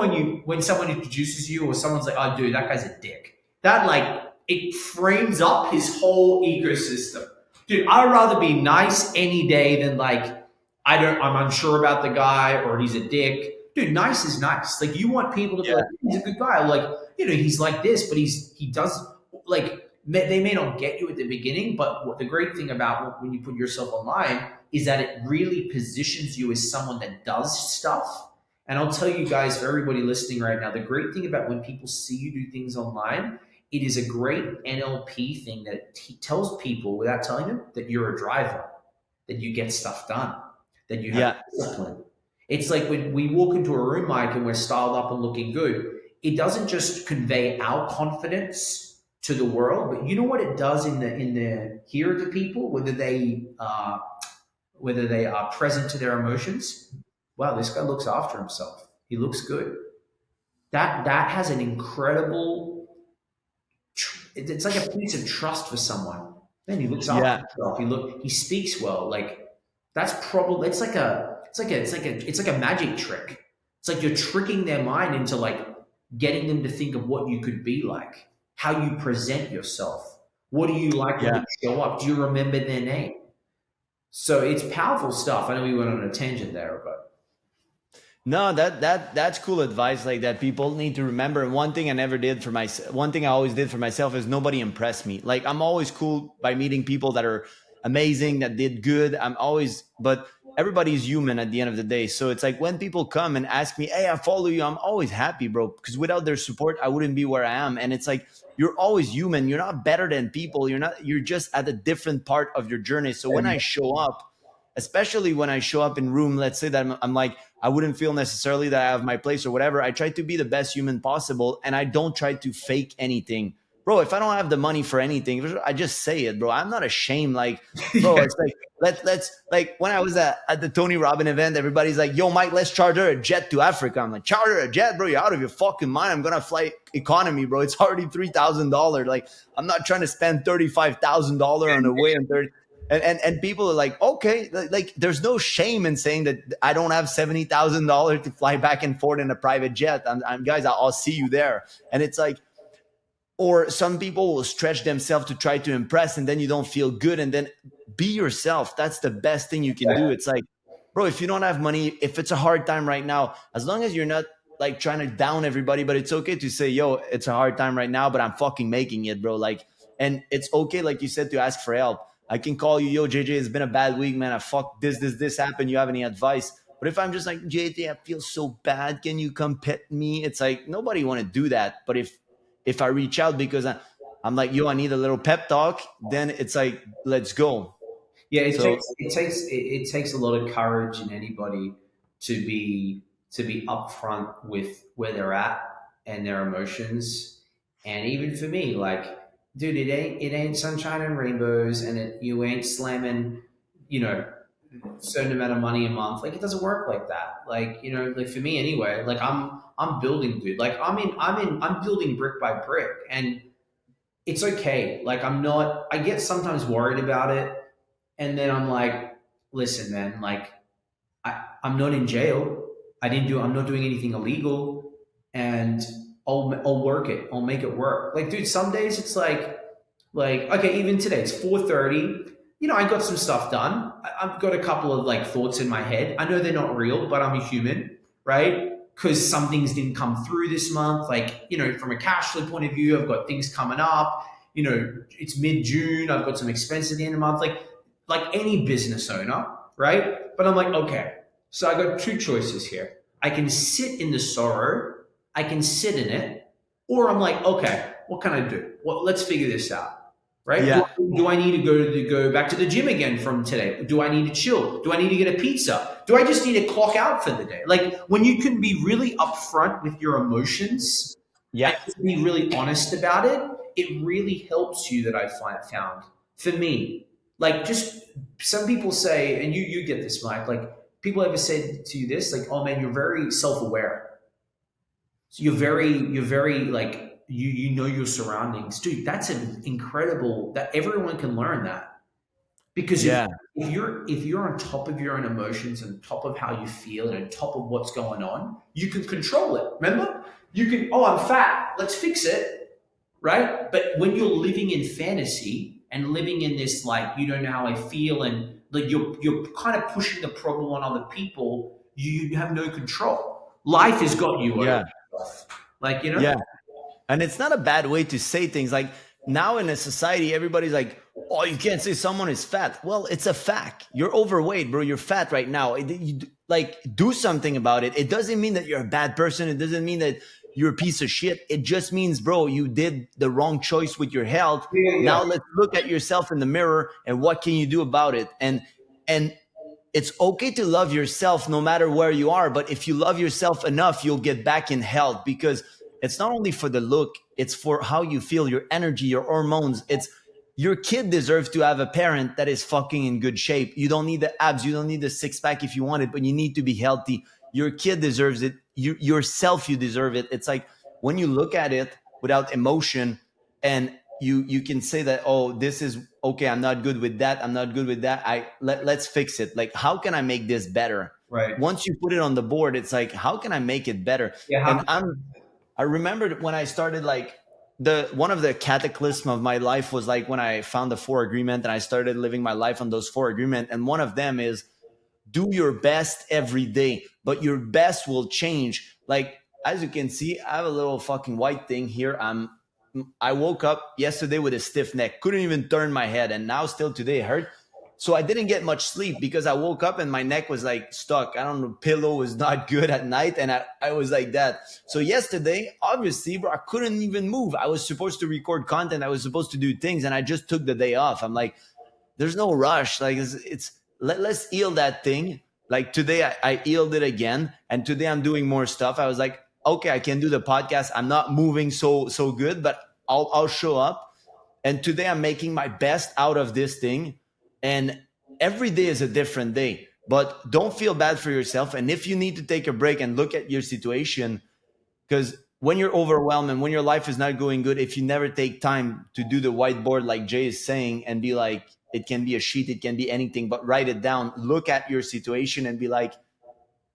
when someone introduces you or someone's like, oh, dude, that guy's a dick. That like it frames up his whole ecosystem. Dude, I'd rather be nice any day than like I'm unsure about the guy or he's a dick. Dude, nice is nice. Like you want people to be Yeah. like, he's a good guy. Like, he's like this, but he does like they may not get you at the beginning, but what the great thing about when you put yourself online is that it really positions you as someone that does stuff. And I'll tell you guys, for everybody listening right now, the great thing about when people see you do things online, it is a great NLP thing that tells people without telling them that you're a driver, that you get stuff done, that you have Yeah. discipline. It's like when we walk into a room, Mike, and we're styled up and looking good, it doesn't just convey our confidence to the world, but you know what it does in the here to people, whether they are present to their emotions. Wow, this guy looks after himself. He looks good. That has an incredible. It's like a piece of trust for someone. Man, he looks after Yeah. himself. He speaks well. Like that's probably it's like a magic trick. It's like you're tricking their mind into like getting them to think of what you could be like, how you present yourself. What do you like when Yeah. you show up? Do you remember their name? So it's powerful stuff. I know we went on a tangent there, but No, that's cool advice like that people need to remember. And one thing I always did for myself is nobody impressed me. Like I'm always cool by meeting people that are amazing, that did good. But everybody's human at the end of the day. So it's like when people come and ask me, hey, I follow you, I'm always happy, bro. Because without their support, I wouldn't be where I am. And it's like you're always human. You're not better than people. You're just at a different part of your journey. So when I show up, especially when I show up in room, let's say that I'm like, I wouldn't feel necessarily that I have my place or whatever. I try to be the best human possible and I don't try to fake anything. Bro, if I don't have the money for anything, I just say it, bro. I'm not ashamed. Like, bro, yeah, it's like, let's like when I was at the Tony Robbins event, everybody's like, yo, Mike, let's charter a jet to Africa. I'm like, charter a jet, bro? You're out of your fucking mind. I'm going to fly economy, bro. It's already $3,000. Like, I'm not trying to spend $35,000 on the way and 30 and people are like, okay, like there's no shame in saying that I don't have $70,000 to fly back and forth in a private jet. Guys, I'll see you there. And it's like, or some people will stretch themselves to try to impress, and then you don't feel good. And then be yourself. That's the best thing you can do. It's like, bro, if you don't have money, if it's a hard time right now, as long as you're not like trying to down everybody, but it's okay to say, yo, it's a hard time right now, but I'm fucking making it, bro. Like, and it's okay, like you said, to ask for help. I can call you, yo, JJ, it's been a bad week, man. I fucked this happened. You have any advice? But if I'm just like, JJ, I feel so bad. Can you come pet me? It's like, nobody want to do that. But if I reach out because I'm like, yo, I need a little pep talk, then it's like, let's go. yeah. It So takes it takes a lot of courage in anybody to be upfront with where they're at and their emotions. And even for me, like, dude, it ain't sunshine and rainbows, and you ain't slamming, you know, certain amount of money a month. Like it doesn't work like that. Like like for me anyway. Like I'm building, dude. Like I'm building brick by brick, and it's okay. Like I'm not. I get sometimes worried about it, and then I'm like, listen, man. Like I'm not in jail. I'm not doing anything illegal, and I'll work it. I'll make it work. Like, dude, some days it's like okay, even today it's 4:30. I got some stuff done. I've got a couple of like thoughts in my head. I know they're not real, but I'm a human, right? Because some things didn't come through this month. Like, from a cash flow point of view, I've got things coming up. It's mid-June. I've got some expenses at the end of the month. Like any business owner, right? But I'm like, okay, so I got two choices here. I can sit in the sorrow, I can sit in it, or I'm like, okay, what can I do? Well, let's figure this out. Right? Do, yeah, I- do I need to go back to the gym again from today? Do I need to chill? Do I need to get a pizza? Do I just need to clock out for the day? Like when you can be really upfront with your emotions and yeah, be really honest about it, it really helps you. That I found for me. Like, just some people say, and you get this, Mike. Like, people ever said to you this, like, "Oh man, you're very self aware. So you're very like you know your surroundings, dude." That's an incredible. That everyone can learn that because Yeah. if you're on top of your own emotions and top of how you feel and on top of what's going on, you can control it. Remember, you can. Oh, I'm fat. Let's fix it, right? But when you're living in fantasy and living in this, like, you don't know how I feel, and like you're kind of pushing the problem on other people, you have no control. Life has got you over Yeah. stuff. Like, you Yeah. know? And it's not a bad way to say things. Like now in a society, everybody's like, oh, you can't say someone is fat. Well, it's a fact. You're overweight, bro. You're fat right now. Like, do something about it. It doesn't mean that you're a bad person. It doesn't mean that you're a piece of shit. It just means, bro, you did the wrong choice with your health. Yeah, yeah. Now let's look at yourself in the mirror and what can you do about it? And it's okay to love yourself no matter where you are. But if you love yourself enough, you'll get back in health, because it's not only for the look, it's for how you feel, your energy, your hormones. It's your kid deserves to have a parent that is fucking in good shape. You don't need the abs, you don't need the six pack if you want it, but you need to be healthy. Your kid deserves it. You yourself, you deserve it. It's like when you look at it without emotion, and you can say that, oh, this is okay, I'm not good with that, I'm not good with that, let's fix it. Like, how can I make this better? Right. Once you put it on the board, it's like, how can I make it better? Yeah. And I remembered when I started, like, the one of the cataclysm of my life was like when I found the 4 agreement and I started living my life on those 4 agreement. And one of them is do your best every day, but your best will change. Like, as you can see, I have a little fucking white thing here. I woke up yesterday with a stiff neck, couldn't even turn my head, and now still today it hurt. So I didn't get much sleep because I woke up and my neck was like stuck. I don't know, pillow was not good at night, and I was like that. So yesterday, obviously, bro, I couldn't even move. I was supposed to record content, I was supposed to do things, and I just took the day off. I'm like, there's no rush. Like, let's heal that thing. Like today, I healed it again, and today I'm doing more stuff. I was like, okay, I can do the podcast. I'm not moving so good, but I'll show up. And today I'm making my best out of this thing. And every day is a different day. But don't feel bad for yourself. And if you need to take a break and look at your situation, because when you're overwhelmed and when your life is not going good, if you never take time to do the whiteboard, like Jay is saying, and be like, it can be a sheet, it can be anything, but write it down, look at your situation and be like,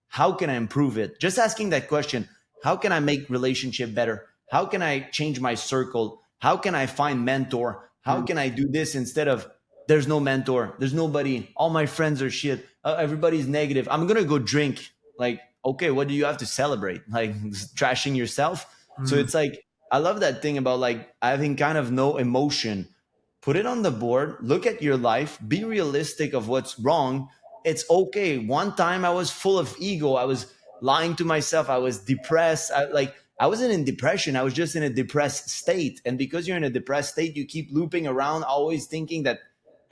how can I improve it? Just asking that question, how can I make relationship better? How can I change my circle? How can I find mentor? How can I do this instead of there's no mentor, there's nobody, all my friends are shit, everybody's negative, I'm gonna go drink. Like, okay, what do you have to celebrate? Like, trashing yourself? So Mm. it's like, I love that thing about like having kind of no emotion. Put it on the board, look at your life, be realistic of what's wrong. It's okay. One time I was full of ego, I was lying to myself, I was depressed. I wasn't in depression, I was just in a depressed state. And because you're in a depressed state, you keep looping around, always thinking that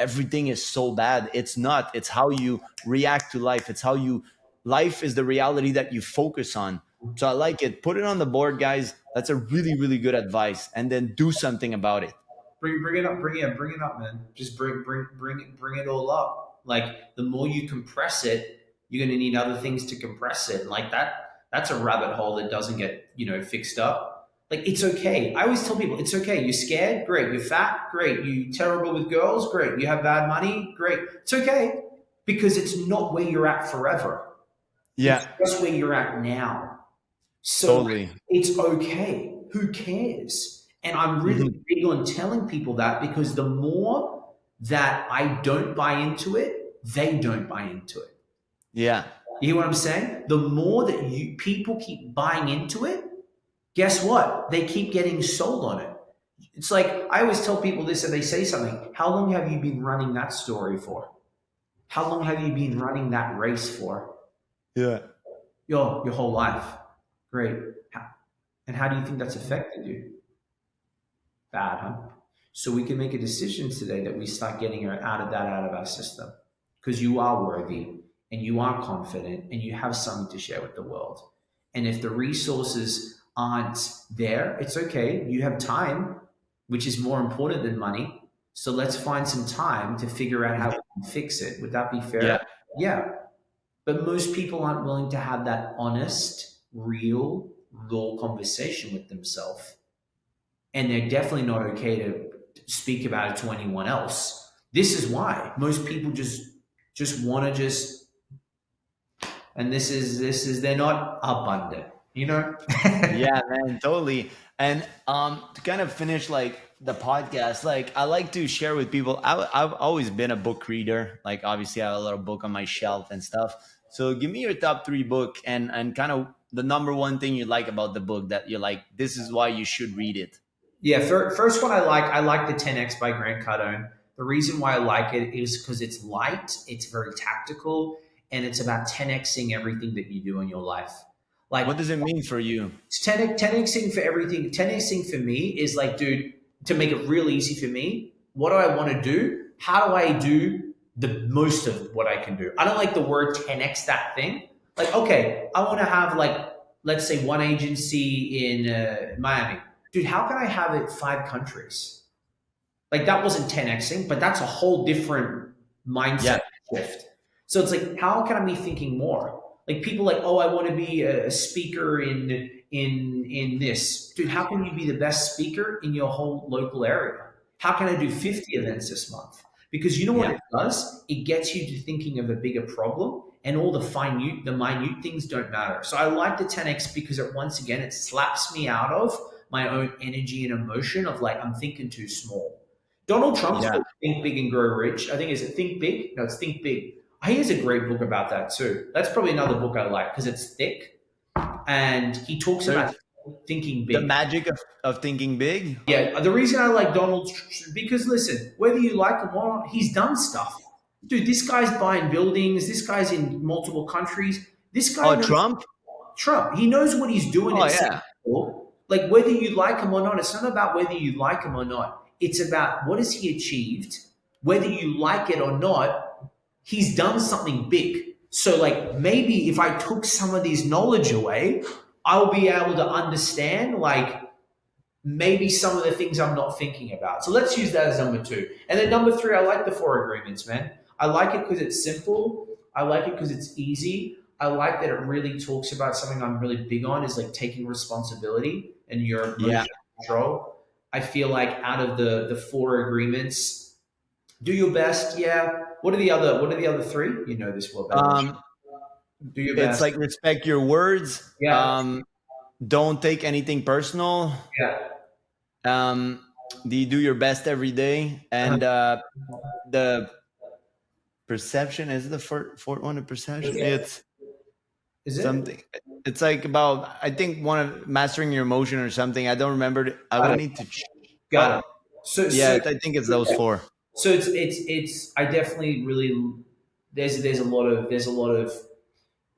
everything is so bad. It's not. It's how you react to life. It's how you life is the reality that you focus on. So I like it. Put it on the board, guys. That's a really, really good advice. And then do something about it. Bring it up, bring it up, man. Just bring it all up. Like, the more you compress it, you're gonna need other things to compress it. Like that, that's a rabbit hole that doesn't get, fixed up. Like, it's okay. I always tell people it's okay. You're scared, great. You're fat, great. You terrible with girls, great. You have bad money, great. It's okay because it's not where you're at forever. It's Yeah, just where you're at now. So totally. it's okay. Who cares? And I'm really Mhm. big on telling people that because the more that I don't buy into it, they don't buy into it. Yeah. You hear what I'm saying? The more that people keep buying into it, guess what? They keep getting sold on it. It's like I always tell people this, and they say something. How long have you been running that story for? How long have you been running that race for? Yeah. Your whole life. Great. And how do you think that's affected you? Bad, huh? So we can make a decision today that we start getting out of our system because you are worthy and you are confident and you have something to share with the world. And if the resources aren't there, it's okay. You have time, which is more important than money. So let's find some time to figure out how we can fix it. Would that be fair? Yeah. Yeah. But most people aren't willing to have that honest, real, raw conversation with themselves. And they're definitely not okay to speak about it to anyone else. This is why most people just want to just, and this is they're not abundant, you know? Yeah, man, totally. And to kind of finish like the podcast, like I like to share with people. I've always been a book reader. Like obviously, I have a lot of book on my shelf and stuff. So give me your top three book and kind of the number one thing you like about the book that you're like, this is why you should read it. Yeah, first one I like the 10X by Grant Cardone. The reason why I like it is because it's light, it's very tactical, and it's about 10Xing everything that you do in your life. Like What does it mean for you? 10Xing for everything. 10Xing for me is like, dude, to make it real easy for me, what do I want to do? How do I do the most of what I can do? I don't like the word 10X that thing. Like, okay, I want to have like, let's say one agency in Miami. Dude, how can I have it 5 countries? Like that wasn't 10Xing, but that's a whole different Yeah, mindset shift. So it's like, how can I be thinking more? Like people like, oh, I want to be a speaker in this. Dude, how can you be the best speaker in your whole local area? How can I do 50 events this month? Because you know what yeah, it does? It gets you to thinking of a bigger problem and all the minute things don't matter. So I like the 10X because it once again it slaps me out of my own energy and emotion of like I'm thinking too small. Donald Trump's yeah, book, Think Big and Grow Rich. I think is it Think Big? No, it's Think Big. He has a great book about that too. That's probably another book I like because it's thick and he talks There's about thinking the big. magic of thinking big. Yeah, the reason I like Donald because listen, whether you like him or not, he's done stuff. Dude, this guy's buying buildings. This guy's in multiple countries. This guy Oh, knows Trump. Trump. He knows what he's doing Oh at yeah, Singapore. Like whether you like him or not, it's not about whether you like him or not. It's about what has he achieved. Whether you like it or not, he's done something big. So like maybe if I took some of these knowledge away, I'll be able to understand like maybe some of the things I'm not thinking about. So let's use that as number two. And then number three, I like the four agreements, man. I like it because it's simple. I like it because it's easy. I like that it really talks about something I'm really big on is like taking responsibility and your yeah. emotional control. I feel like out of the four agreements, do your best. Yeah. What are the other three? You know this well better than Um, do your it's best. like respect your words. Yeah. Don't take anything personal. Yeah. Um, do your best every day, Uh-huh. and the perception is the fourth one. The perception. It's Is it? something. It's like about I think one of mastering your emotion or something. I don't remember. I Got would it. need to. Got But it. So yeah, I think it's those four. So it's I definitely really there's a lot of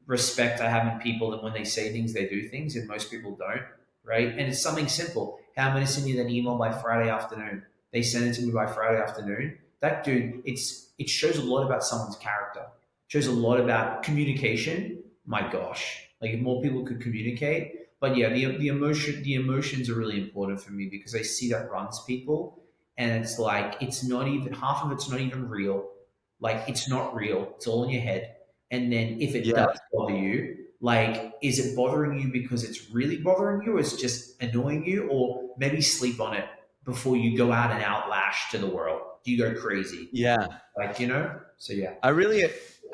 respect I have in people that when they say things they do things and most people don't, right? And it's something simple. Hey, I'm going to send you that email by Friday afternoon. They send it to me by Friday afternoon. That dude, it shows a lot about someone's character. It shows a lot about communication. My gosh, like if more people could communicate. But yeah, the emotions are really important for me because I see that runs people and it's like it's not even half of it's not even real. Like it's not real. It's all in your head. And then if it Yeah, does bother you, like is it bothering you because it's really bothering you, or is it just annoying you, or maybe sleep on it before you go out and outlash to the world. Do you go crazy? yeah. Like you know? So yeah.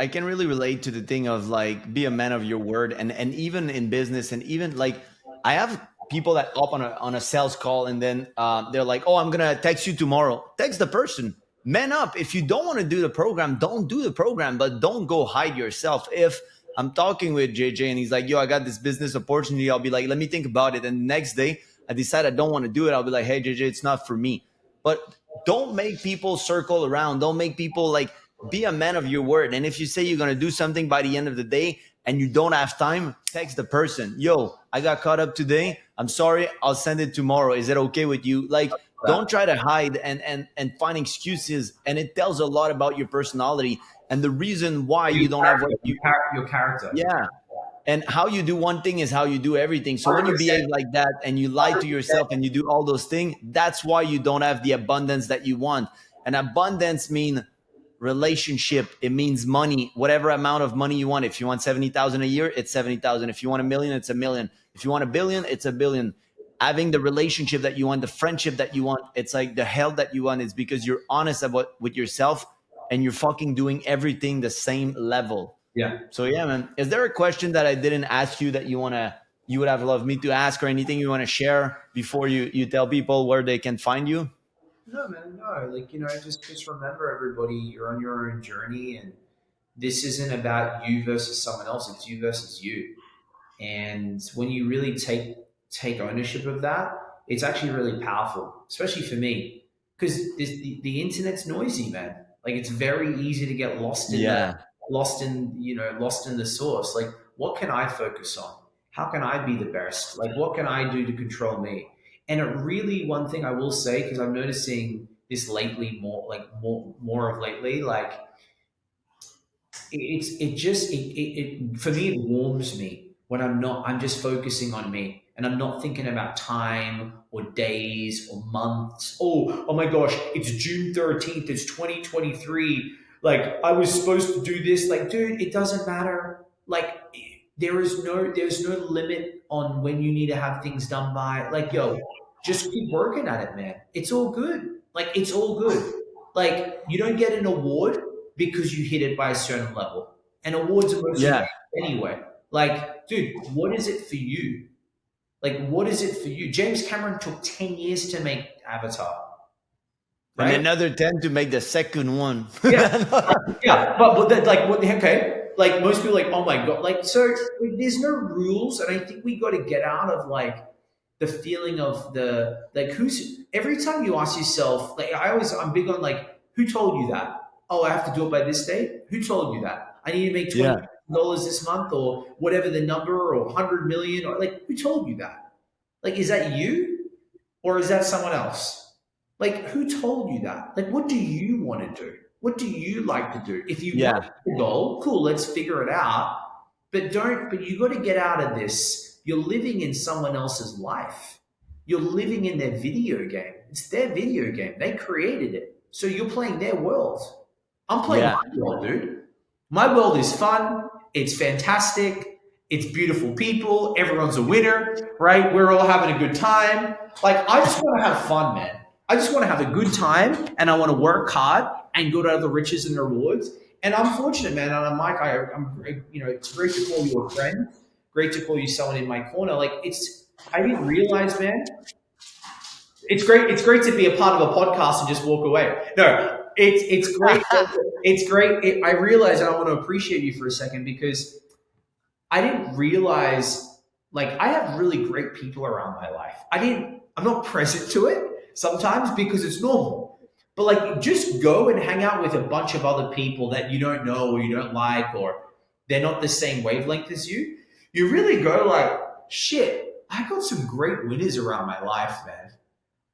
I can really relate to the thing of like be a man of your word, and even in business, and even like I have people that up on a sales call, and then they're like, "Oh, I'm gonna text you tomorrow." Text the person. Man up. If you don't want to do the program, don't do the program, but don't go hide yourself. If I'm talking with JJ and he's like, "Yo, I got this business opportunity," I'll be like, "Let me think about it." And the next day, I decide I don't want to do it. I'll be like, "Hey, JJ, it's not for me." But don't make people circle around. Don't make people like be a man of your word. And if you say you're going to do something by the end of the day and you don't have time, text the person. Yo, I got caught up today. I'm sorry. I'll send it tomorrow. Is it okay with you? Like, That don't try to hide and find excuses. And it tells a lot about your personality and the reason why your you don't have what character, you, your character, your yeah. And how you do one thing is how you do everything. So when you 100%, behave like that and you lie to 100%. yourself and you do all those things, that's why you don't have the abundance that you want. And abundance mean relationship. It means money, whatever amount of money you want. If you want 70,000 a year, it's 70,000. If you want a million, it's a million. If you want a billion, it's a billion. Having the relationship that you want, the friendship that you want, it's like the health that you want is because you're honest about with yourself and you're fucking doing everything the same level. Yeah. So yeah, man. Is there a question that I didn't ask you that you would have loved me to ask, or anything you want to share before you tell people where they can find you? No, man, no. Like, just remember, everybody, you're on your own journey, and this isn't about you versus someone else. It's you versus you. And when you really take ownership of that, it's actually really powerful, especially for me, because the internet's noisy, man. Like, it's very easy to get Yeah. lost in the source. Like, what can I focus on? How can I be the best? Like, what can I do to control me? And it really, one thing I will say, because I'm noticing this lately, more of lately, like, it for me, it warms me when I'm just focusing on me, and I'm not thinking about time or days or months. Oh my gosh, it's June 13th, it's 2023. Like, I was supposed to do this. Like, dude, it doesn't matter. Like, there's no limit on when you need to have things done by. Like, yo, just keep working at it, man. It's all good. Like, it's all good. Like, you don't get an award because you hit it by a certain level. And awards are mostly Yeah. anyway. Like, dude, what is it for you? Like, what is it for you? James Cameron took 10 years to make Avatar, And right? another 10 to make the second one. Yeah, yeah. But that, like, what? Okay, like, most people are like, oh my god, like, so, like, there's no rules, and I think we got to get out of, like, the feeling of the, like, who's, every time you ask yourself, like, I'm big on, like, who told you that? Oh, I have to do it by this date. Who told you that? I need to make Yeah. $20 this month, or whatever the number, or 100 million, or, like, who told you that? Like, is that you, or is that someone else? Like, who told you that? Like, what do you want to do? What do you like to do? If you want Yeah. to go, cool, let's figure it out. But you got to get out of this. You're living in someone else's life. You're living in their video game. It's their video game. They created it. So you're playing their world. I'm playing Yeah. my world, dude. My world is fun. It's fantastic. It's beautiful people. Everyone's a winner, right? We're all having a good time. Like, I just want to have fun, man. I just want to have a good time, and I want to work hard and go to the riches and rewards. And I'm fortunate, man. And I'm Mike. It's great to call you a friend. Great to call you someone in my corner. Like, I didn't realize, man. It's great. It's great to be a part of a podcast and just walk away. No, it's great. It's great. I realize, and I want to appreciate you for a second, because I didn't realize, like, I have really great people around my life. I'm not present to it sometimes because it's normal. But, like, just go and hang out with a bunch of other people that you don't know or you don't like, or they're not the same wavelength as you. You really go, like, shit, I got some great winners around my life, man.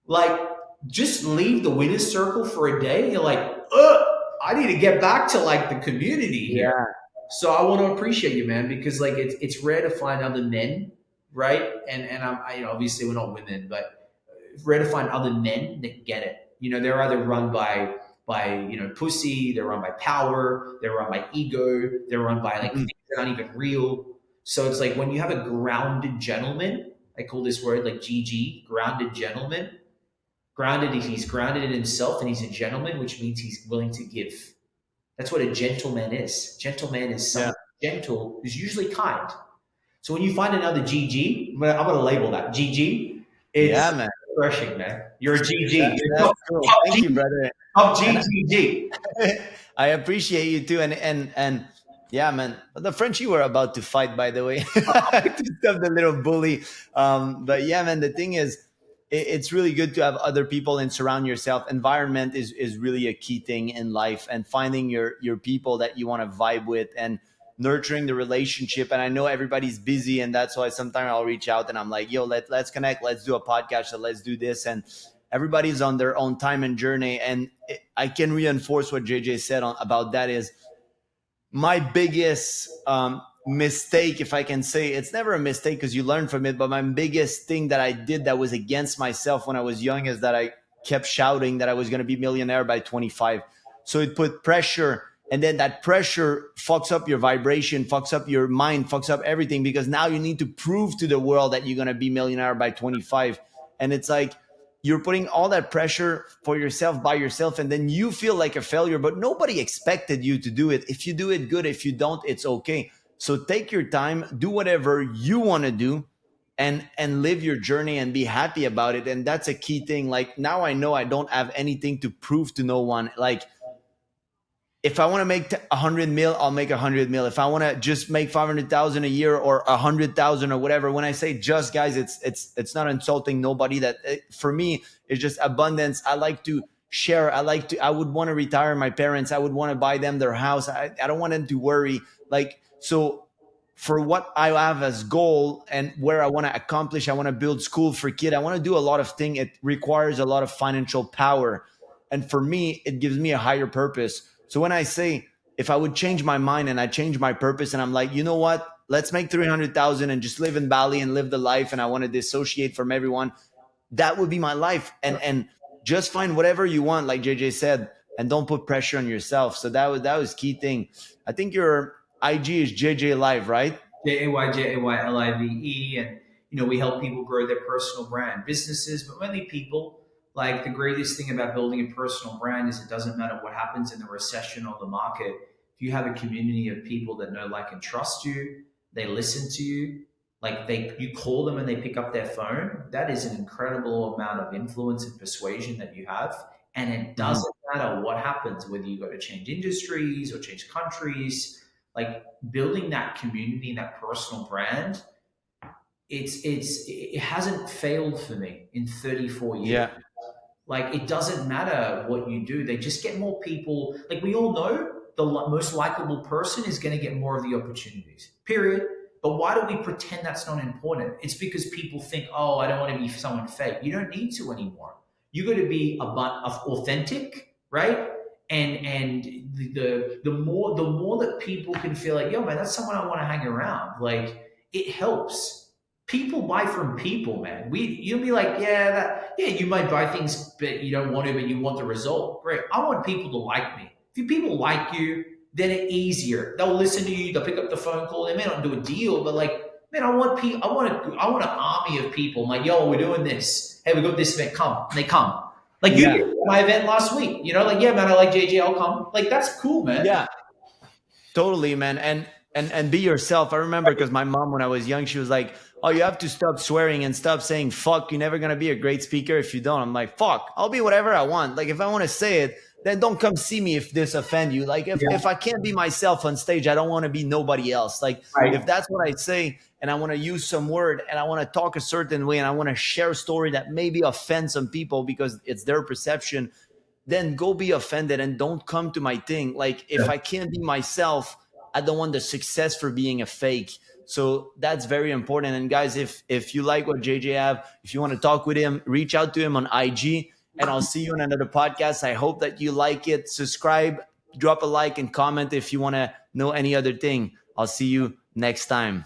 Like, just leave the winner's circle for a day. You're like, I need to get back to, like, the community here. Yeah. So I want to appreciate you, man, because, like, it's rare to find other men, right? And obviously we're not women, but it's rare to find other men that get it. They're either run by pussy, they're run by power, they're run by ego, they're run by, like, Mhm. things that aren't even real. So it's like, when you have a grounded gentleman, I call this word, like, GG, grounded gentleman. Grounded, he's grounded in himself, and he's a gentleman, which means he's willing to give. That's what a gentleman is. Gentleman is Yeah. someone gentle who's usually kind. So when you find another GG, I'm gonna label that GG. It's Yeah, man. refreshing, man. You're a GG. You're That's top, cool. top Thank G, you, brother. top And GGG. I appreciate you too. And yeah, man, the French you were about to fight, by the way, to stop the little bully. But yeah, man, the thing is, it's really good to have other people and surround yourself. Environment is really a key thing in life, and finding your people that you want to vibe with and nurturing the relationship. And I know everybody's busy, and that's why sometimes I'll reach out and I'm like, yo, let's connect, let's do a podcast, so let's do this. And everybody's on their own time and journey. And I can reinforce what JJ said about that is my biggest mistake, if I can say. It's never a mistake because you learn from it, but my biggest thing that I did that was against myself when I was young is that I kept shouting that I was going to be millionaire by 25. So it put pressure, and then that pressure fucks up your vibration, fucks up your mind, fucks up everything, because now you need to prove to the world that you're going to be millionaire by 25. And it's like you're putting all that pressure for yourself by yourself, and then you feel like a failure, but nobody expected you to do it. If you do it, good. If you don't, it's okay. So take your time, do whatever you want to do, and live your journey and be happy about it. And that's a key thing. Like, now I know I don't have anything to prove to no one. Like, if I want to make 100 mil, I'll make 100 mil. If I want to just make 500,000 a year or 100,000 or whatever, when I say just, guys, it's not insulting nobody. That for me, it's just abundance. I like to share. I would want to retire my parents. I would want to buy them their house. I don't want them to worry. Like, so for what I have as goal and where I want to accomplish, I want to build school for kids. I want to do a lot of things. It requires a lot of financial power. And for me, it gives me a higher purpose. So when I say, if I would change my mind and I change my purpose and I'm like, you know what, let's make 300,000 and just live in Bali and live the life, and I want to dissociate from everyone, that would be my life. And just find whatever you want, like JJ said, and don't put pressure on yourself. So that was key thing. I think your IG is JJ Live, right? JayJay, and we help people grow their personal brand, businesses, but mainly people. Like, the greatest thing about building a personal brand is it doesn't matter what happens in the recession or the market. If you have a community of people that know, like, and trust you, they listen to you, like you call them and they pick up their phone, that is an incredible amount of influence and persuasion that you have. And it doesn't matter what happens, whether you got to change industries or change countries. Like, building that community and that personal brand, it hasn't failed for me in 34 years. Yeah. Like, it doesn't matter what you do. They just get more people. Like, we all know the most likable person is going to get more of the opportunities, period. But why do we pretend that's not important? It's because people think, oh, I don't want to be someone fake. You don't need to anymore. You got to be authentic, right? And the more that people can feel like, yo, man, that's someone I want to hang around. Like, it helps. People buy from people, man. You'll be like, yeah, you might buy things, but you don't want to, but you want the result. Great. I want people to like me. If people like you, then it's easier. They'll listen to you. They'll pick up the phone call. They may not do a deal, but like, man, I want an army of people. I'm like, yo, we're doing this. Hey, we got this event. Come. And they come. Like, you did my event last week. Like, yeah, man, I like JJ. I'll come. Like, that's cool, man. Yeah, totally, man. And be yourself. I remember, because my mom, when I was young, she was like, oh, you have to stop swearing and stop saying fuck. You're never going to be a great speaker if you don't. I'm like, fuck, I'll be whatever I want. Like, if I want to say it, then don't come see me if this offend you. Like, if I can't be myself on stage, I don't want to be nobody else. Like, if that's what I say and I want to use some word and I want to talk a certain way and I want to share a story that maybe offends some people because it's their perception, then go be offended and don't come to my thing. Like, if I can't be myself, I don't want the success for being a fake. So that's very important. And guys, if you like what JJ have, if you want to talk with him, reach out to him on IG, and I'll see you on another podcast. I hope that you like it. Subscribe, drop a like, and comment if you want to know any other thing. I'll see you next time.